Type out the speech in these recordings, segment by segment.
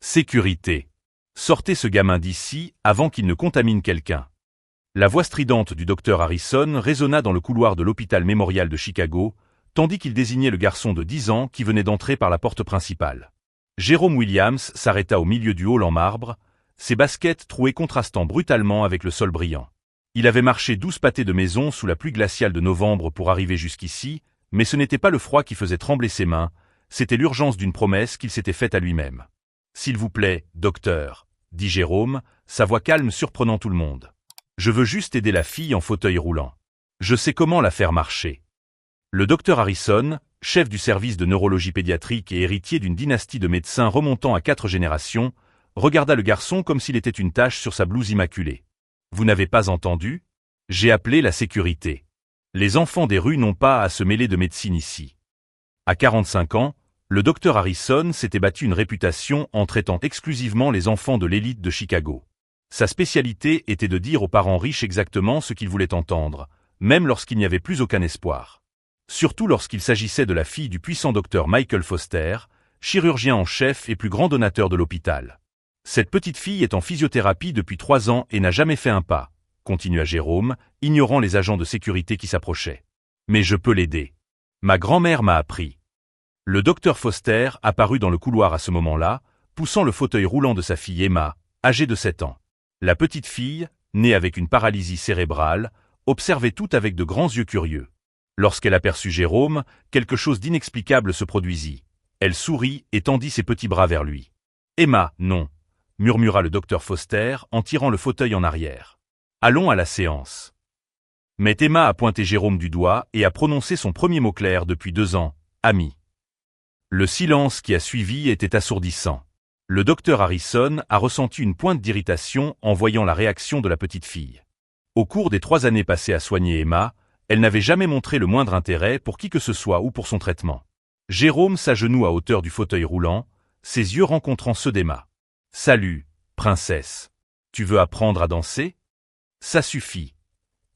Sécurité. Sortez ce gamin d'ici avant qu'il ne contamine quelqu'un. La voix stridente du docteur Harrison résonna dans le couloir de l'hôpital mémorial de Chicago, tandis qu'il désignait le garçon de 10 ans qui venait d'entrer par la porte principale. Jérôme Williams s'arrêta au milieu du hall en marbre, ses baskets trouées contrastant brutalement avec le sol brillant. Il avait marché 12 pâtés de maison sous la pluie glaciale de novembre pour arriver jusqu'ici, mais ce n'était pas le froid qui faisait trembler ses mains, c'était l'urgence d'une promesse qu'il s'était faite à lui-même. « S'il vous plaît, docteur », dit Jérôme, sa voix calme surprenant tout le monde. « Je veux juste aider la fille en fauteuil roulant. Je sais comment la faire marcher. » Le docteur Harrison, chef du service de neurologie pédiatrique et héritier d'une dynastie de médecins remontant à 4 générations, regarda le garçon comme s'il était une tache sur sa blouse immaculée. « Vous n'avez pas entendu ? J'ai appelé la sécurité. Les enfants des rues n'ont pas à se mêler de médecine ici. » À 45 ans, le docteur Harrison s'était battu une réputation en traitant exclusivement les enfants de l'élite de Chicago. Sa spécialité était de dire aux parents riches exactement ce qu'ils voulaient entendre, même lorsqu'il n'y avait plus aucun espoir. Surtout lorsqu'il s'agissait de la fille du puissant docteur Michael Foster, chirurgien en chef et plus grand donateur de l'hôpital. Cette petite fille est en physiothérapie depuis 3 ans et n'a jamais fait un pas, continua Jérôme, ignorant les agents de sécurité qui s'approchaient. Mais je peux l'aider. Ma grand-mère m'a appris. Le docteur Foster apparut dans le couloir à ce moment-là, poussant le fauteuil roulant de sa fille Emma, âgée de 7 ans. La petite fille, née avec une paralysie cérébrale, observait tout avec de grands yeux curieux. Lorsqu'elle aperçut Jérôme, quelque chose d'inexplicable se produisit. Elle sourit et tendit ses petits bras vers lui. « Emma, non », murmura le docteur Foster en tirant le fauteuil en arrière. « Allons à la séance. » Mais Emma a pointé Jérôme du doigt et a prononcé son premier mot clair depuis 2 ans, « ami ». Le silence qui a suivi était assourdissant. Le docteur Harrison a ressenti une pointe d'irritation en voyant la réaction de la petite fille. Au cours des 3 années passées à soigner Emma, elle n'avait jamais montré le moindre intérêt pour qui que ce soit ou pour son traitement. Jérôme s'agenouilla à hauteur du fauteuil roulant, ses yeux rencontrant ceux d'Emma. « Salut, princesse. Tu veux apprendre à danser ? Ça suffit »,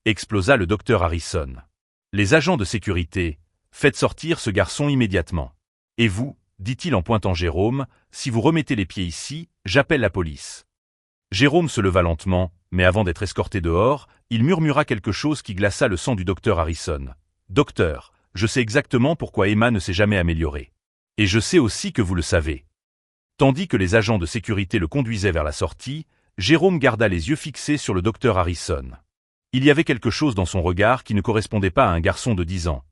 explosa le docteur Harrison. « Les agents de sécurité, faites sortir ce garçon immédiatement. Et vous, dit-il en pointant Jérôme, si vous remettez les pieds ici, j'appelle la police. » Jérôme se leva lentement, mais avant d'être escorté dehors, il murmura quelque chose qui glaça le sang du docteur Harrison. « Docteur, je sais exactement pourquoi Emma ne s'est jamais améliorée. Et je sais aussi que vous le savez. » Tandis que les agents de sécurité le conduisaient vers la sortie, Jérôme garda les yeux fixés sur le docteur Harrison. Il y avait quelque chose dans son regard qui ne correspondait pas à un garçon de 10 ans.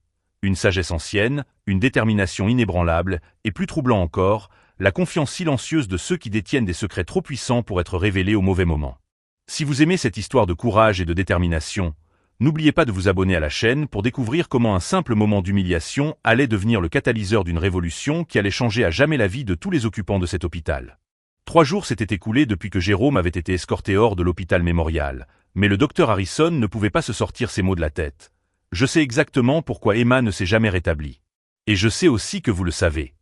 Une sagesse ancienne, une détermination inébranlable, et plus troublant encore, la confiance silencieuse de ceux qui détiennent des secrets trop puissants pour être révélés au mauvais moment. Si vous aimez cette histoire de courage et de détermination, n'oubliez pas de vous abonner à la chaîne pour découvrir comment un simple moment d'humiliation allait devenir le catalyseur d'une révolution qui allait changer à jamais la vie de tous les occupants de cet hôpital. 3 jours s'étaient écoulés depuis que Jérôme avait été escorté hors de l'hôpital mémorial, mais le docteur Harrison ne pouvait pas se sortir ces mots de la tête. « Je sais exactement pourquoi Emma ne s'est jamais rétablie. Et je sais aussi que vous le savez. »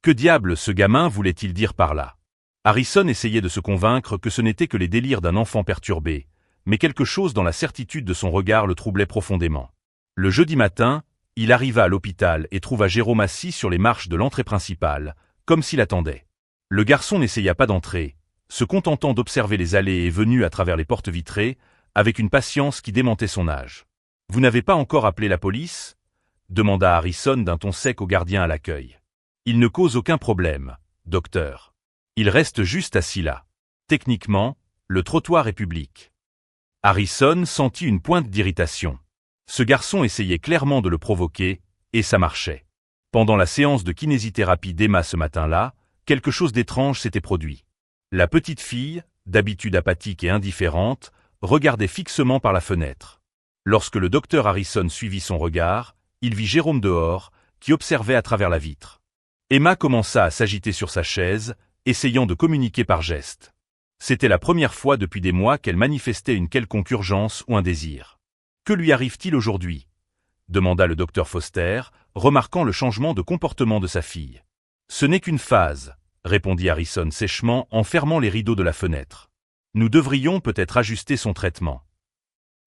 Que diable ce gamin voulait-il dire par là? Harrison essayait de se convaincre que ce n'était que les délires d'un enfant perturbé, mais quelque chose dans la certitude de son regard le troublait profondément. Le jeudi matin, il arriva à l'hôpital et trouva Jérôme assis sur les marches de l'entrée principale, comme s'il attendait. Le garçon n'essaya pas d'entrer, se contentant d'observer les allées et venues à travers les portes vitrées, avec une patience qui démentait son âge. « Vous n'avez pas encore appelé la police ?» demanda Harrison d'un ton sec au gardien à l'accueil. « Il ne cause aucun problème, docteur. Il reste juste assis là. Techniquement, le trottoir est public. » Harrison sentit une pointe d'irritation. Ce garçon essayait clairement de le provoquer, et ça marchait. Pendant la séance de kinésithérapie d'Emma ce matin-là, quelque chose d'étrange s'était produit. La petite fille, d'habitude apathique et indifférente, regardait fixement par la fenêtre. Lorsque le docteur Harrison suivit son regard, il vit Jérôme dehors, qui observait à travers la vitre. Emma commença à s'agiter sur sa chaise, essayant de communiquer par gestes. C'était la première fois depuis des mois qu'elle manifestait une quelconque urgence ou un désir. « Que lui arrive-t-il aujourd'hui » demanda le docteur Foster, remarquant le changement de comportement de sa fille. « Ce n'est qu'une phase » répondit Harrison sèchement en fermant les rideaux de la fenêtre. « Nous devrions peut-être ajuster son traitement. »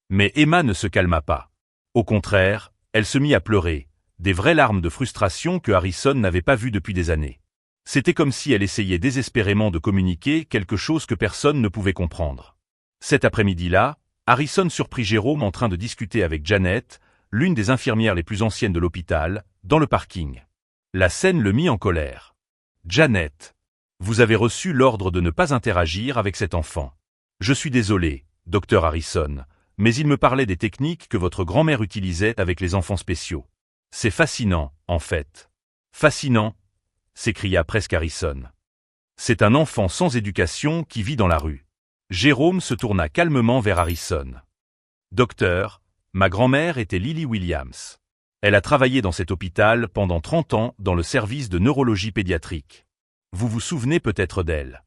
Mais Emma ne se calma pas. Au contraire, elle se mit à pleurer, des vraies larmes de frustration que Harrison n'avait pas vues depuis des années. C'était comme si elle essayait désespérément de communiquer quelque chose que personne ne pouvait comprendre. Cet après-midi-là, Harrison surprit Jérôme en train de discuter avec Janet, l'une des infirmières les plus anciennes de l'hôpital, dans le parking. La scène le mit en colère. « Janet, vous avez reçu l'ordre de ne pas interagir avec cet enfant. Je suis désolé, docteur Harrison, mais il me parlait des techniques que votre grand-mère utilisait avec les enfants spéciaux. C'est fascinant, en fait. »« Fascinant » s'écria presque Harrison. « C'est un enfant sans éducation qui vit dans la rue. » Jérôme se tourna calmement vers Harrison. « Docteur, ma grand-mère était Lily Williams. Elle a travaillé dans cet hôpital pendant 30 ans dans le service de neurologie pédiatrique. Vous vous souvenez peut-être d'elle. »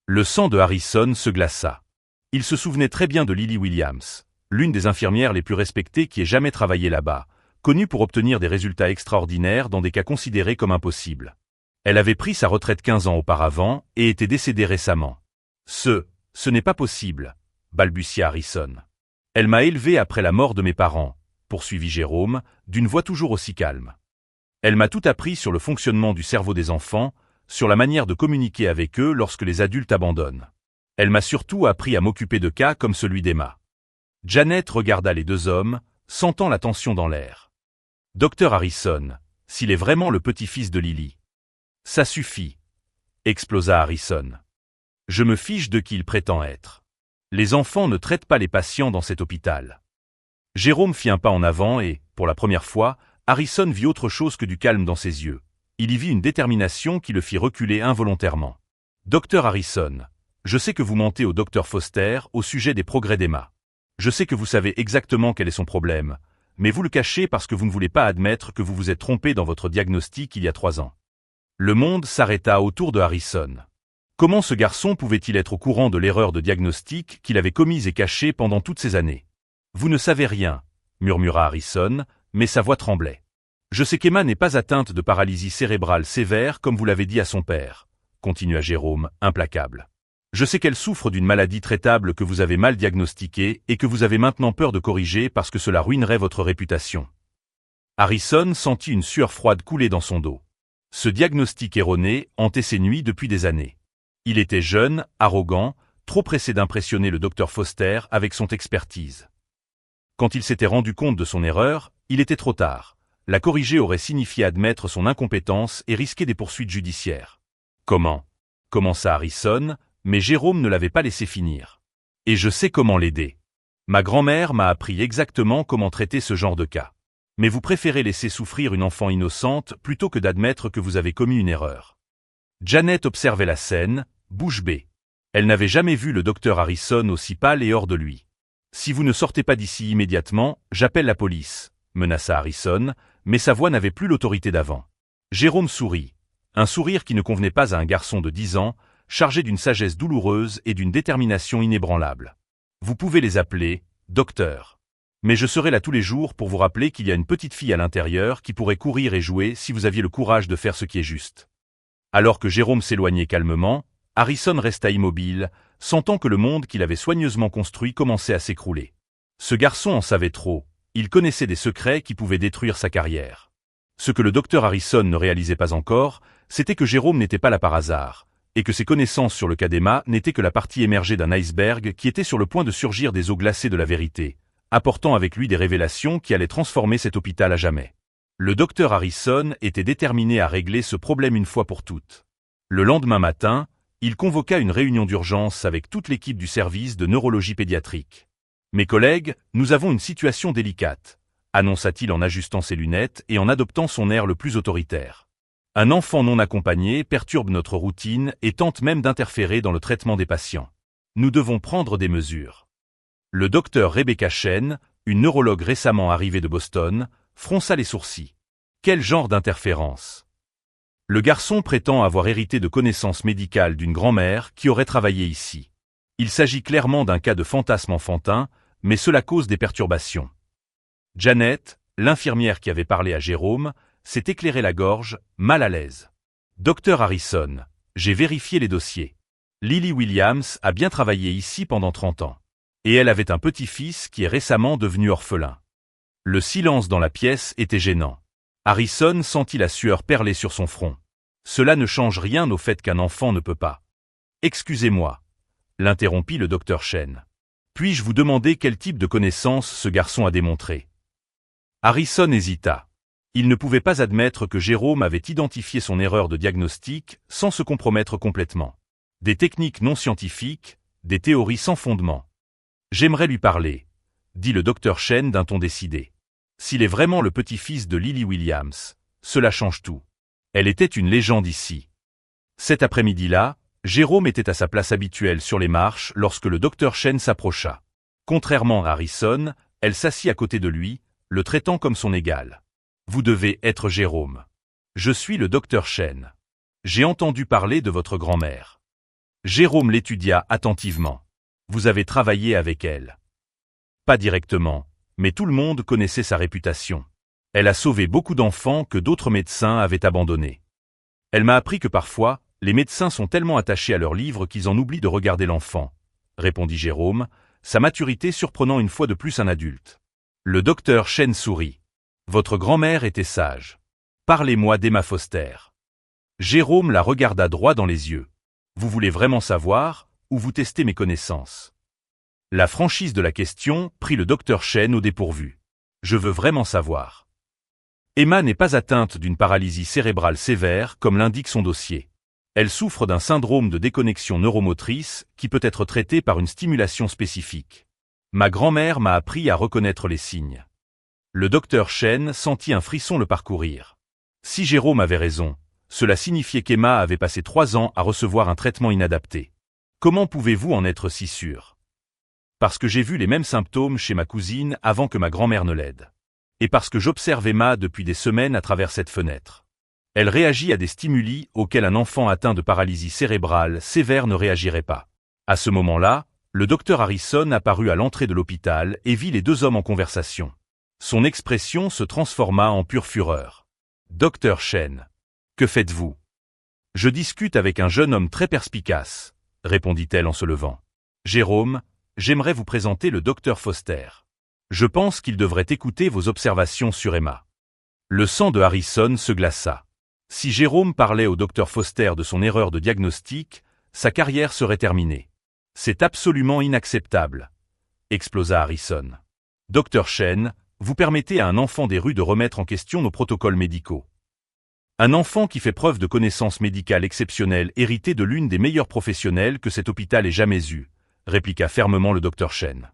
Le sang de Harrison se glaça. Il se souvenait très bien de Lily Williams, l'une des infirmières les plus respectées qui ait jamais travaillé là-bas, connue pour obtenir des résultats extraordinaires dans des cas considérés comme impossibles. Elle avait pris sa retraite 15 ans auparavant et était décédée récemment. « Ce n'est pas possible, » balbutia Harrison. « Elle m'a élevé après la mort de mes parents, » poursuivit Jérôme, d'une voix toujours aussi calme. « Elle m'a tout appris sur le fonctionnement du cerveau des enfants, sur la manière de communiquer avec eux lorsque les adultes abandonnent. Elle m'a surtout appris à m'occuper de cas comme celui d'Emma. » Janet regarda les deux hommes, sentant la tension dans l'air. « Docteur Harrison, s'il est vraiment le petit-fils de Lily. »« Ça suffit, » explosa Harrison. « Je me fiche de qui il prétend être. Les enfants ne traitent pas les patients dans cet hôpital. » Jérôme fit un pas en avant et, pour la première fois, Harrison vit autre chose que du calme dans ses yeux. Il y vit une détermination qui le fit reculer involontairement. « Docteur Harrison, je sais que vous mentez au docteur Foster au sujet des progrès d'Emma. Je sais que vous savez exactement quel est son problème, mais vous le cachez parce que vous ne voulez pas admettre que vous vous êtes trompé dans votre diagnostic il y a 3 ans. » Le monde s'arrêta autour de Harrison. Comment ce garçon pouvait-il être au courant de l'erreur de diagnostic qu'il avait commise et cachée pendant toutes ces années? « Vous ne savez rien, » murmura Harrison, mais sa voix tremblait. « Je sais qu'Emma n'est pas atteinte de paralysie cérébrale sévère comme vous l'avez dit à son père, » continua Jérôme, implacable. « Je sais qu'elle souffre d'une maladie traitable que vous avez mal diagnostiquée et que vous avez maintenant peur de corriger parce que cela ruinerait votre réputation. » Harrison sentit une sueur froide couler dans son dos. Ce diagnostic erroné hantait ses nuits depuis des années. Il était jeune, arrogant, trop pressé d'impressionner le docteur Foster avec son expertise. Quand il s'était rendu compte de son erreur, il était trop tard. La corriger aurait signifié admettre son incompétence et risquer des poursuites judiciaires. « Comment ?» commença Harrison, mais Jérôme ne l'avait pas laissé finir. « Et je sais comment l'aider. Ma grand-mère m'a appris exactement comment traiter ce genre de cas. Mais vous préférez laisser souffrir une enfant innocente plutôt que d'admettre que vous avez commis une erreur. » Janet observait la scène, bouche bée. Elle n'avait jamais vu le docteur Harrison aussi pâle et hors de lui. « Si vous ne sortez pas d'ici immédiatement, j'appelle la police, » menaça Harrison, mais sa voix n'avait plus l'autorité d'avant. Jérôme sourit, un sourire qui ne convenait pas à un garçon de 10 ans, chargé d'une sagesse douloureuse et d'une détermination inébranlable. « Vous pouvez les appeler, docteur. Mais je serai là tous les jours pour vous rappeler qu'il y a une petite fille à l'intérieur qui pourrait courir et jouer si vous aviez le courage de faire ce qui est juste. » Alors que Jérôme s'éloignait calmement, Harrison resta immobile, sentant que le monde qu'il avait soigneusement construit commençait à s'écrouler. Ce garçon en savait trop, il connaissait des secrets qui pouvaient détruire sa carrière. Ce que le docteur Harrison ne réalisait pas encore, c'était que Jérôme n'était pas là par hasard, et que ses connaissances sur le cas d'Emma n'étaient que la partie émergée d'un iceberg qui était sur le point de surgir des eaux glacées de la vérité, apportant avec lui des révélations qui allaient transformer cet hôpital à jamais. Le docteur Harrison était déterminé à régler ce problème une fois pour toutes. Le lendemain matin, il convoqua une réunion d'urgence avec toute l'équipe du service de neurologie pédiatrique. « Mes collègues, nous avons une situation délicate, » annonça-t-il en ajustant ses lunettes et en adoptant son air le plus autoritaire. « Un enfant non accompagné perturbe notre routine et tente même d'interférer dans le traitement des patients. Nous devons prendre des mesures. » Le docteur Rebecca Chen, une neurologue récemment arrivée de Boston, fronça les sourcils. Quel genre d'interférence? Le garçon prétend avoir hérité de connaissances médicales d'une grand-mère qui aurait travaillé ici. Il s'agit clairement d'un cas de fantasme enfantin, mais cela cause des perturbations. Janet, l'infirmière qui avait parlé à Jérôme, s'est éclairé la gorge, mal à l'aise. Docteur Harrison, j'ai vérifié les dossiers. Lily Williams a bien travaillé ici pendant 30 ans. Et elle avait un petit-fils qui est récemment devenu orphelin. Le silence dans la pièce était gênant. Harrison sentit la sueur perler sur son front. Cela ne change rien au fait qu'un enfant ne peut pas. Excusez-moi, l'interrompit le docteur Chen. Puis-je vous demander quel type de connaissance ce garçon a démontré? Harrison hésita. Il ne pouvait pas admettre que Jérôme avait identifié son erreur de diagnostic sans se compromettre complètement. Des techniques non scientifiques, des théories sans fondement. J'aimerais lui parler, dit le docteur Chen d'un ton décidé. S'il est vraiment le petit-fils de Lily Williams, cela change tout. Elle était une légende ici. Cet après-midi-là, Jérôme était à sa place habituelle sur les marches lorsque le docteur Chen s'approcha. Contrairement à Harrison, elle s'assit à côté de lui, le traitant comme son égal. Vous devez être Jérôme. Je suis le docteur Chen. J'ai entendu parler de votre grand-mère. Jérôme l'étudia attentivement. Vous avez travaillé avec elle. Pas directement, mais tout le monde connaissait sa réputation. Elle a sauvé beaucoup d'enfants que d'autres médecins avaient abandonnés. Elle m'a appris que parfois, les médecins sont tellement attachés à leurs livres qu'ils en oublient de regarder l'enfant, répondit Jérôme, sa maturité surprenant une fois de plus un adulte. Le docteur Chen sourit. Votre grand-mère était sage. Parlez-moi d'Emma Foster. Jérôme la regarda droit dans les yeux. Vous voulez vraiment savoir, ou vous testez mes connaissances? La franchise de la question prit le docteur Chen au dépourvu. Je veux vraiment savoir. Emma n'est pas atteinte d'une paralysie cérébrale sévère comme l'indique son dossier. Elle souffre d'un syndrome de déconnexion neuromotrice qui peut être traité par une stimulation spécifique. Ma grand-mère m'a appris à reconnaître les signes. Le docteur Chen sentit un frisson le parcourir. Si Jérôme avait raison, cela signifiait qu'Emma avait passé 3 ans à recevoir un traitement inadapté. Comment pouvez-vous en être si sûr? Parce que j'ai vu les mêmes symptômes chez ma cousine avant que ma grand-mère ne l'aide. Et parce que j'observe Emma depuis des semaines à travers cette fenêtre. Elle réagit à des stimuli auxquels un enfant atteint de paralysie cérébrale sévère ne réagirait pas. À ce moment-là, le docteur Harrison apparut à l'entrée de l'hôpital et vit les 2 hommes en conversation. Son expression se transforma en pure fureur. Docteur Chen, que faites-vous? Je discute avec un jeune homme très perspicace, répondit-elle en se levant. Jérôme, j'aimerais vous présenter le docteur Foster. Je pense qu'il devrait écouter vos observations sur Emma. Le sang de Harrison se glaça. Si Jérôme parlait au docteur Foster de son erreur de diagnostic, sa carrière serait terminée. C'est absolument inacceptable, explosa Harrison. Docteur Chen, vous permettez à un enfant des rues de remettre en question nos protocoles médicaux. Un enfant qui fait preuve de connaissances médicales exceptionnelles hérité de l'une des meilleures professionnelles que cet hôpital ait jamais eue, répliqua fermement le docteur Chen.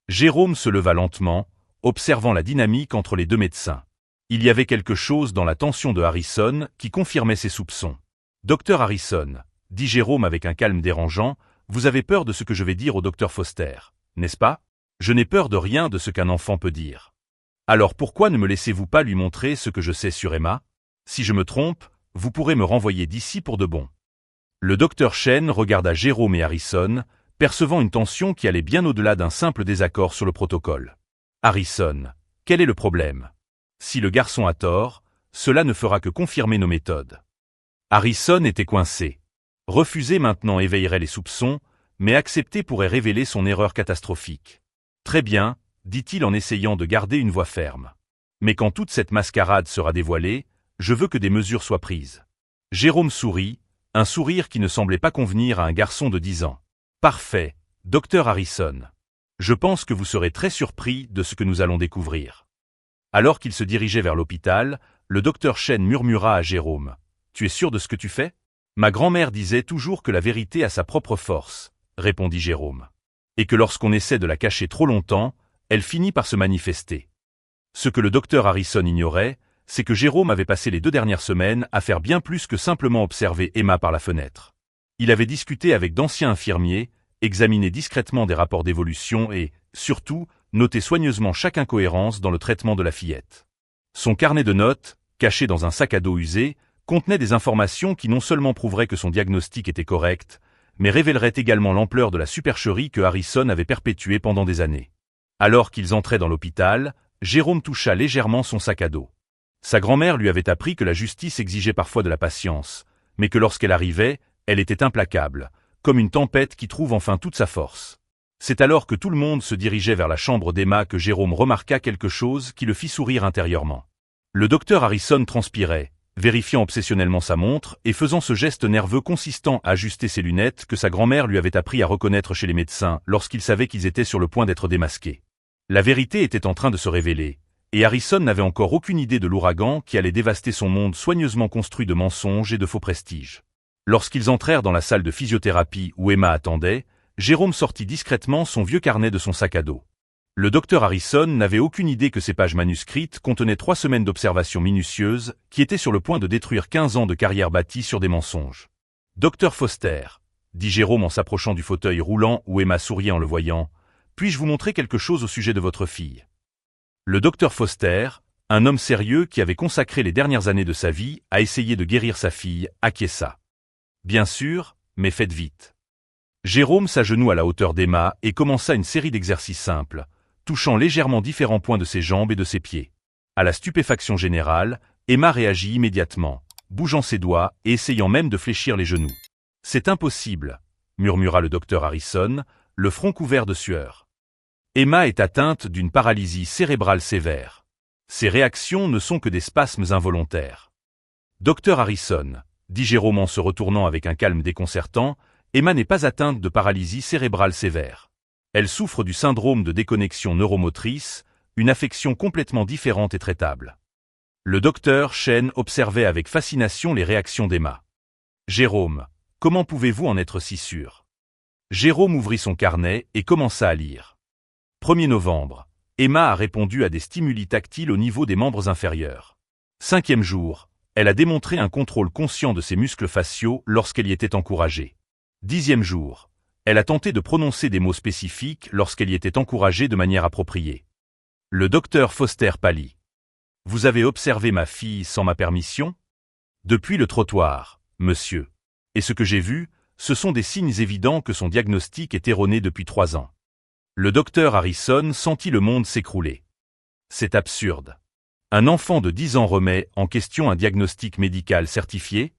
Jérôme se leva lentement, observant la dynamique entre les 2 médecins. Il y avait quelque chose dans la tension de Harrison qui confirmait ses soupçons. Docteur Harrison, dit Jérôme avec un calme dérangeant, vous avez peur de ce que je vais dire au docteur Foster, n'est-ce pas? Je n'ai peur de rien de ce qu'un enfant peut dire. Alors pourquoi ne me laissez-vous pas lui montrer ce que je sais sur Emma? Si je me trompe, vous pourrez me renvoyer d'ici pour de bon. Le docteur Chen regarda Jérôme et Harrison, percevant une tension qui allait bien au-delà d'un simple désaccord sur le protocole. Harrison, quel est le problème? Si le garçon a tort, cela ne fera que confirmer nos méthodes. Harrison était coincé. Refuser maintenant éveillerait les soupçons, mais accepter pourrait révéler son erreur catastrophique. Très bien, dit-il en essayant de garder une voix ferme. Mais quand toute cette mascarade sera dévoilée, je veux que des mesures soient prises. Jérôme sourit, un sourire qui ne semblait pas convenir à un garçon de 10 ans. Parfait, docteur Harrison. Je pense que vous serez très surpris de ce que nous allons découvrir. Alors qu'il se dirigeait vers l'hôpital, le docteur Chen murmura à Jérôme. Tu es sûr de ce que tu fais? Ma grand-mère disait toujours que la vérité a sa propre force, répondit Jérôme. Et que lorsqu'on essaie de la cacher trop longtemps, elle finit par se manifester. Ce que le docteur Harrison ignorait, c'est que Jérôme avait passé les 2 dernières semaines à faire bien plus que simplement observer Emma par la fenêtre. Il avait discuté avec d'anciens infirmiers, examiné discrètement des rapports d'évolution et, surtout, noté soigneusement chaque incohérence dans le traitement de la fillette. Son carnet de notes, caché dans un sac à dos usé, contenait des informations qui non seulement prouveraient que son diagnostic était correct, mais révéleraient également l'ampleur de la supercherie que Harrison avait perpétuée pendant des années. Alors qu'ils entraient dans l'hôpital, Jérôme toucha légèrement son sac à dos. Sa grand-mère lui avait appris que la justice exigeait parfois de la patience, mais que lorsqu'elle arrivait, elle était implacable, comme une tempête qui trouve enfin toute sa force. C'est alors que tout le monde se dirigeait vers la chambre d'Emma que Jérôme remarqua quelque chose qui le fit sourire intérieurement. Le docteur Harrison transpirait, vérifiant obsessionnellement sa montre et faisant ce geste nerveux consistant à ajuster ses lunettes que sa grand-mère lui avait appris à reconnaître chez les médecins lorsqu'il savait qu'ils étaient sur le point d'être démasqués. La vérité était en train de se révéler, et Harrison n'avait encore aucune idée de l'ouragan qui allait dévaster son monde soigneusement construit de mensonges et de faux prestiges. Lorsqu'ils entrèrent dans la salle de physiothérapie où Emma attendait, Jérôme sortit discrètement son vieux carnet de son sac à dos. Le docteur Harrison n'avait aucune idée que ces pages manuscrites contenaient 3 semaines d'observations minutieuses qui étaient sur le point de détruire 15 ans de carrière bâtie sur des mensonges. « Docteur Foster, » dit Jérôme en s'approchant du fauteuil roulant où Emma souriait en le voyant, « puis-je vous montrer quelque chose au sujet de votre fille ?» Le docteur Foster, un homme sérieux qui avait consacré les dernières années de sa vie à essayer de guérir sa fille, acquiesça. « Bien sûr, mais faites vite. » Jérôme s'agenouilla à la hauteur d'Emma et commença une série d'exercices simples, touchant légèrement différents points de ses jambes et de ses pieds. À la stupéfaction générale, Emma réagit immédiatement, bougeant ses doigts et essayant même de fléchir les genoux. « C'est impossible, » murmura le docteur Harrison, le front couvert de sueur. Emma est atteinte d'une paralysie cérébrale sévère. Ses réactions ne sont que des spasmes involontaires. « Docteur Harrison, » dit Jérôme en se retournant avec un calme déconcertant, « Emma n'est pas atteinte de paralysie cérébrale sévère. Elle souffre du syndrome de déconnexion neuromotrice, une affection complètement différente et traitable. » Le docteur Chen observait avec fascination les réactions d'Emma. « Jérôme, comment pouvez-vous en être si sûr ?» Jérôme ouvrit son carnet et commença à lire. 1er novembre. Emma a répondu à des stimuli tactiles au niveau des membres inférieurs. 5e jour. Elle a démontré un contrôle conscient de ses muscles faciaux lorsqu'elle y était encouragée. 10e jour. Elle a tenté de prononcer des mots spécifiques lorsqu'elle y était encouragée de manière appropriée. Le docteur Foster pâlit. « Vous avez observé ma fille sans ma permission ? » ?»« Depuis le trottoir, monsieur. Et ce que j'ai vu, ce sont des signes évidents que son diagnostic est erroné depuis 3 ans. » Le docteur Harrison sentit le monde s'écrouler. « C'est absurde. Un enfant de 10 ans remet en question un diagnostic médical certifié ?»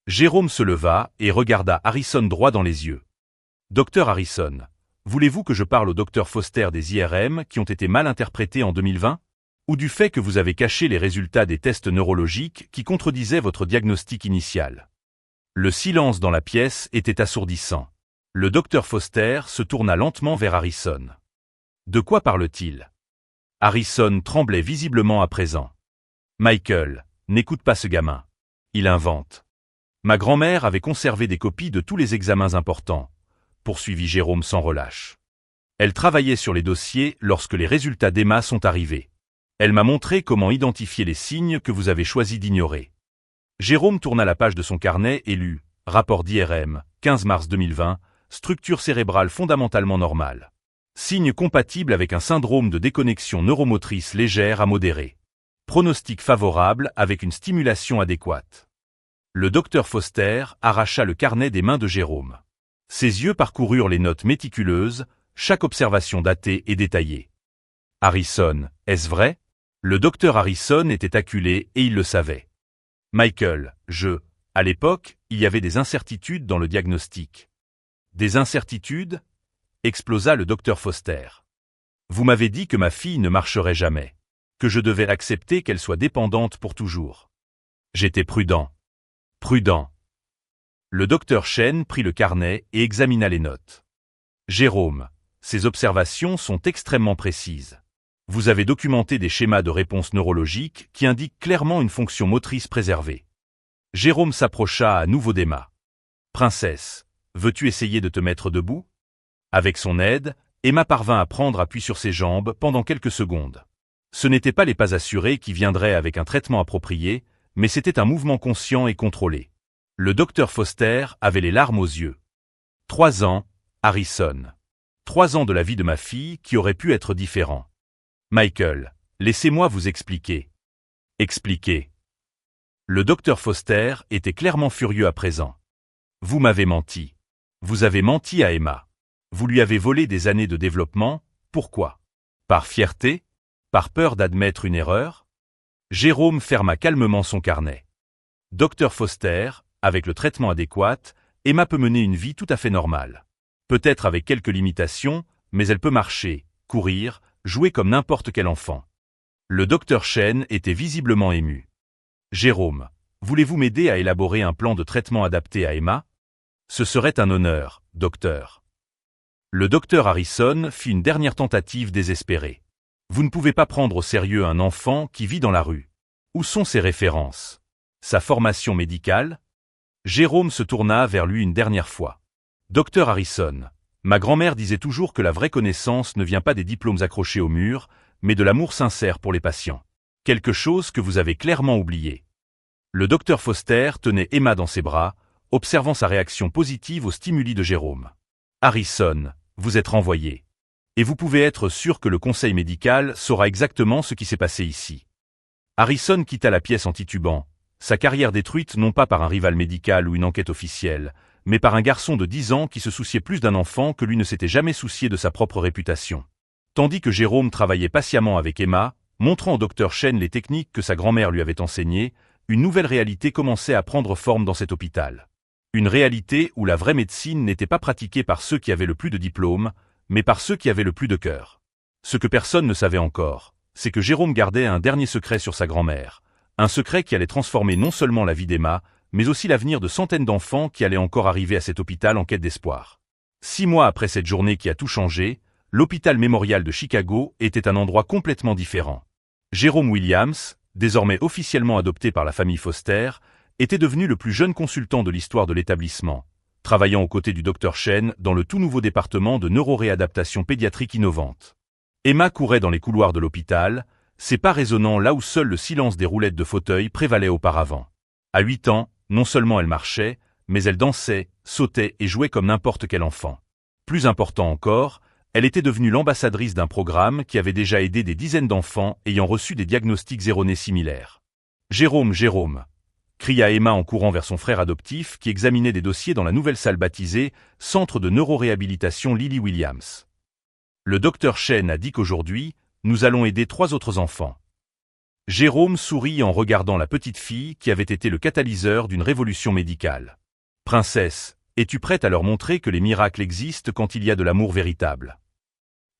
Jérôme se leva et regarda Harrison droit dans les yeux. « Docteur Harrison, voulez-vous que je parle au docteur Foster des IRM qui ont été mal interprétés en 2020 ? Ou du fait que vous avez caché les résultats des tests neurologiques qui contredisaient votre diagnostic initial ?» Le silence dans la pièce était assourdissant. Le docteur Foster se tourna lentement vers Harrison. « De quoi parle-t-il » Harrison tremblait visiblement à présent. « Michael, n'écoute pas ce gamin. Il invente. Ma grand-mère avait conservé des copies de tous les examens importants, » poursuivit Jérôme sans relâche. Elle travaillait sur les dossiers lorsque les résultats d'Emma sont arrivés. Elle m'a montré comment identifier les signes que vous avez choisi d'ignorer. Jérôme tourna la page de son carnet et lut « Rapport d'IRM, 15 mars 2020, structure cérébrale fondamentalement normale. Signe compatible avec un syndrome de déconnexion neuromotrice légère à modérée. Pronostic favorable avec une stimulation adéquate. » Le docteur Foster arracha le carnet des mains de Jérôme. Ses yeux parcoururent les notes méticuleuses, chaque observation datée et détaillée. « Harrison, est-ce vrai ?» Le docteur Harrison était acculé et il le savait. « Michael, à l'époque, il y avait des incertitudes dans le diagnostic. »« Des incertitudes ?» explosa le docteur Foster. « Vous m'avez dit que ma fille ne marcherait jamais, que je devais accepter qu'elle soit dépendante pour toujours. J'étais prudent. Prudent. » Le docteur Chen prit le carnet et examina les notes. « Jérôme, ces observations sont extrêmement précises. Vous avez documenté des schémas de réponse neurologiques qui indiquent clairement une fonction motrice préservée. » Jérôme s'approcha à nouveau d'Emma. « Princesse, veux-tu essayer de te mettre debout ?» Avec son aide, Emma parvint à prendre appui sur ses jambes pendant quelques secondes. Ce n'étaient pas les pas assurés qui viendraient avec un traitement approprié, mais c'était un mouvement conscient et contrôlé. Le docteur Foster avait les larmes aux yeux. 3 ans, Harrison. 3 ans de la vie de ma fille qui aurait pu être différent. Michael, laissez-moi vous expliquer. Expliquer. Le docteur Foster était clairement furieux à présent. Vous m'avez menti. Vous avez menti à Emma. Vous lui avez volé des années de développement, pourquoi? Par fierté? Par peur d'admettre une erreur? Jérôme ferma calmement son carnet. Docteur Foster, avec le traitement adéquat, Emma peut mener une vie tout à fait normale. Peut-être avec quelques limitations, mais elle peut marcher, courir, jouer comme n'importe quel enfant. Le docteur Chen était visiblement ému. Jérôme, Voulez-vous m'aider à élaborer un plan de traitement adapté à Emma? Ce serait un honneur, docteur. Le docteur Harrison fit une dernière tentative désespérée. Vous ne pouvez pas prendre au sérieux un enfant qui vit dans la rue. Où sont ses références? Sa formation médicale? Jérôme se tourna vers lui une dernière fois. Docteur Harrison, ma grand-mère disait toujours que la vraie connaissance ne vient pas des diplômes accrochés au mur, mais de l'amour sincère pour les patients. Quelque chose que vous avez clairement oublié. Le docteur Foster tenait Emma dans ses bras, observant sa réaction positive aux stimuli de Jérôme. Harrison, vous êtes renvoyé. Et vous pouvez être sûr que le conseil médical saura exactement ce qui s'est passé ici. Harrison quitta la pièce en titubant, sa carrière détruite non pas par un rival médical ou une enquête officielle, mais par un garçon de 10 ans qui se souciait plus d'un enfant que lui ne s'était jamais soucié de sa propre réputation. Tandis que Jérôme travaillait patiemment avec Emma, montrant au docteur Chen les techniques que sa grand-mère lui avait enseignées, une nouvelle réalité commençait à prendre forme dans cet hôpital. Une réalité où la vraie médecine n'était pas pratiquée par ceux qui avaient le plus de diplômes, mais par ceux qui avaient le plus de cœur. Ce que personne ne savait encore, c'est que Jérôme gardait un dernier secret sur sa grand-mère. Un secret qui allait transformer non seulement la vie d'Emma, mais aussi l'avenir de centaines d'enfants qui allaient encore arriver à cet hôpital en quête d'espoir. 6 mois après cette journée qui a tout changé, l'hôpital mémorial de Chicago était un endroit complètement différent. Jérôme Williams, désormais officiellement adopté par la famille Foster, était devenu le plus jeune consultant de l'histoire de l'établissement, travaillant aux côtés du docteur Chen dans le tout nouveau département de neuroréadaptation pédiatrique innovante. Emma courait dans les couloirs de l'hôpital, ses pas résonnant là où seul le silence des roulettes de fauteuil prévalait auparavant. À 8 ans, non seulement elle marchait, mais elle dansait, sautait et jouait comme n'importe quel enfant. Plus important encore, elle était devenue l'ambassadrice d'un programme qui avait déjà aidé des dizaines d'enfants ayant reçu des diagnostics erronés similaires. Jérôme, Jérôme, cria Emma en courant vers son frère adoptif qui examinait des dossiers dans la nouvelle salle baptisée Centre de neuroréhabilitation Lily Williams. Le docteur Chen a dit qu'aujourd'hui, nous allons aider 3 autres enfants. Jérôme sourit en regardant la petite fille qui avait été le catalyseur d'une révolution médicale. Princesse, es-tu prête à leur montrer que les miracles existent quand il y a de l'amour véritable?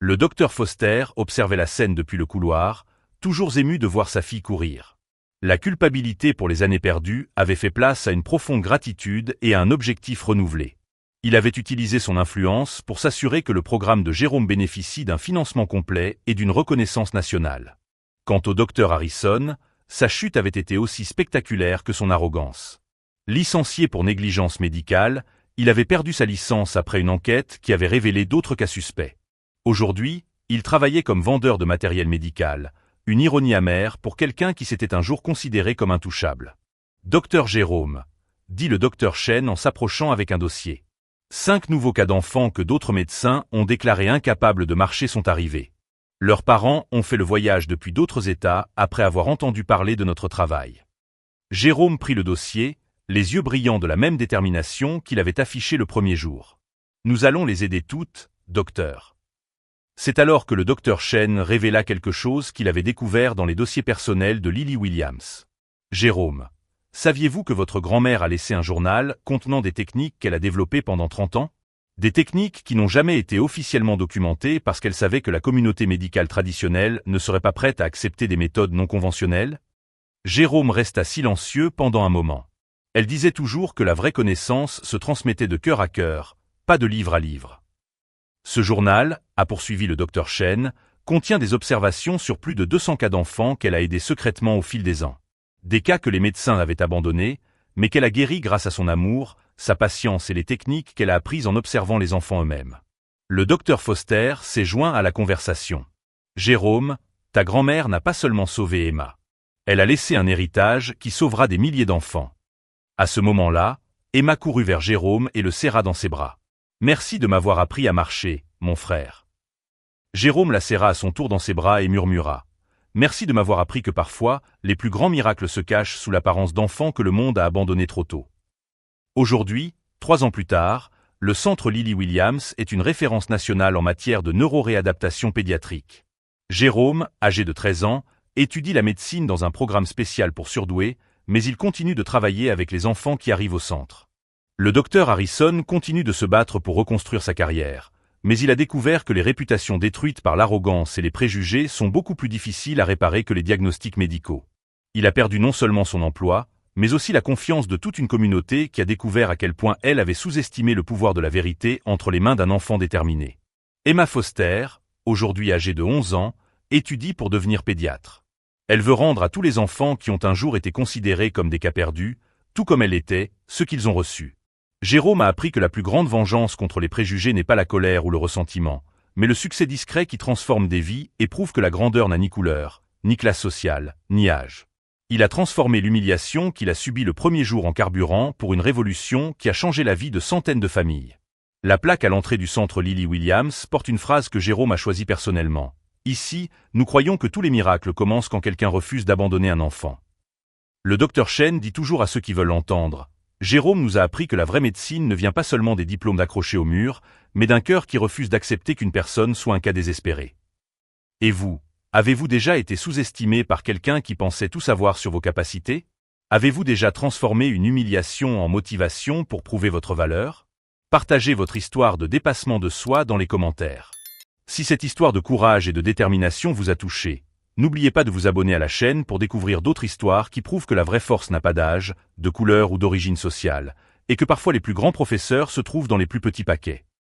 Le docteur Foster observait la scène depuis le couloir, toujours ému de voir sa fille courir. La culpabilité pour les années perdues avait fait place à une profonde gratitude et à un objectif renouvelé. Il avait utilisé son influence pour s'assurer que le programme de Jérôme bénéficie d'un financement complet et d'une reconnaissance nationale. Quant au docteur Harrison, sa chute avait été aussi spectaculaire que son arrogance. Licencié pour négligence médicale, il avait perdu sa licence après une enquête qui avait révélé d'autres cas suspects. Aujourd'hui, il travaillait comme vendeur de matériel médical, une ironie amère pour quelqu'un qui s'était un jour considéré comme intouchable. « Docteur Jérôme », dit le docteur Chen en s'approchant avec un dossier. 5 nouveaux cas d'enfants que d'autres médecins ont déclarés incapables de marcher sont arrivés. Leurs parents ont fait le voyage depuis d'autres États après avoir entendu parler de notre travail. Jérôme prit le dossier, les yeux brillants de la même détermination qu'il avait affiché le premier jour. « Nous allons les aider toutes, docteur. » C'est alors que le docteur Chen révéla quelque chose qu'il avait découvert dans les dossiers personnels de Lily Williams. « Jérôme, saviez-vous que votre grand-mère a laissé un journal contenant des techniques qu'elle a développées pendant 30 ans? Des techniques qui n'ont jamais été officiellement documentées parce qu'elle savait que la communauté médicale traditionnelle ne serait pas prête à accepter des méthodes non conventionnelles? » Jérôme resta silencieux pendant un moment. Elle disait toujours que la vraie connaissance se transmettait de cœur à cœur, pas de livre à livre. Ce journal, a poursuivi le docteur Chen, contient des observations sur plus de 200 cas d'enfants qu'elle a aidés secrètement au fil des ans. Des cas que les médecins avaient abandonnés, mais qu'elle a guéris grâce à son amour, sa patience et les techniques qu'elle a apprises en observant les enfants eux-mêmes. Le docteur Foster s'est joint à la conversation. « Jérôme, ta grand-mère n'a pas seulement sauvé Emma. Elle a laissé un héritage qui sauvera des milliers d'enfants. » À ce moment-là, Emma courut vers Jérôme et le serra dans ses bras. « Merci de m'avoir appris à marcher, mon frère. » Jérôme la serra à son tour dans ses bras et murmura. « Merci de m'avoir appris que parfois, les plus grands miracles se cachent sous l'apparence d'enfants que le monde a abandonnés trop tôt. » Aujourd'hui, 3 ans plus tard, le centre Lily Williams est une référence nationale en matière de neuroréadaptation pédiatrique. Jérôme, âgé de 13 ans, étudie la médecine dans un programme spécial pour surdoués, mais il continue de travailler avec les enfants qui arrivent au centre. Le docteur Harrison continue de se battre pour reconstruire sa carrière, mais il a découvert que les réputations détruites par l'arrogance et les préjugés sont beaucoup plus difficiles à réparer que les diagnostics médicaux. Il a perdu non seulement son emploi, mais aussi la confiance de toute une communauté qui a découvert à quel point elle avait sous-estimé le pouvoir de la vérité entre les mains d'un enfant déterminé. Emma Foster, aujourd'hui âgée de 11 ans, étudie pour devenir pédiatre. Elle veut rendre à tous les enfants qui ont un jour été considérés comme des cas perdus, tout comme elle était, ce qu'ils ont reçu. Jérôme a appris que la plus grande vengeance contre les préjugés n'est pas la colère ou le ressentiment, mais le succès discret qui transforme des vies et prouve que la grandeur n'a ni couleur, ni classe sociale, ni âge. Il a transformé l'humiliation qu'il a subie le premier jour en carburant pour une révolution qui a changé la vie de centaines de familles. La plaque à l'entrée du centre Lily Williams porte une phrase que Jérôme a choisie personnellement. Ici, nous croyons que tous les miracles commencent quand quelqu'un refuse d'abandonner un enfant. Le docteur Chen dit toujours à ceux qui veulent l'entendre, Jérôme nous a appris que la vraie médecine ne vient pas seulement des diplômes accrochés au mur, mais d'un cœur qui refuse d'accepter qu'une personne soit un cas désespéré. Et vous, avez-vous déjà été sous-estimé par quelqu'un qui pensait tout savoir sur vos capacités? Avez-vous déjà transformé une humiliation en motivation pour prouver votre valeur? Partagez votre histoire de dépassement de soi dans les commentaires. Si cette histoire de courage et de détermination vous a touché, n'oubliez pas de vous abonner à la chaîne pour découvrir d'autres histoires qui prouvent que la vraie force n'a pas d'âge, de couleur ou d'origine sociale, et que parfois les plus grands professeurs se trouvent dans les plus petits paquets.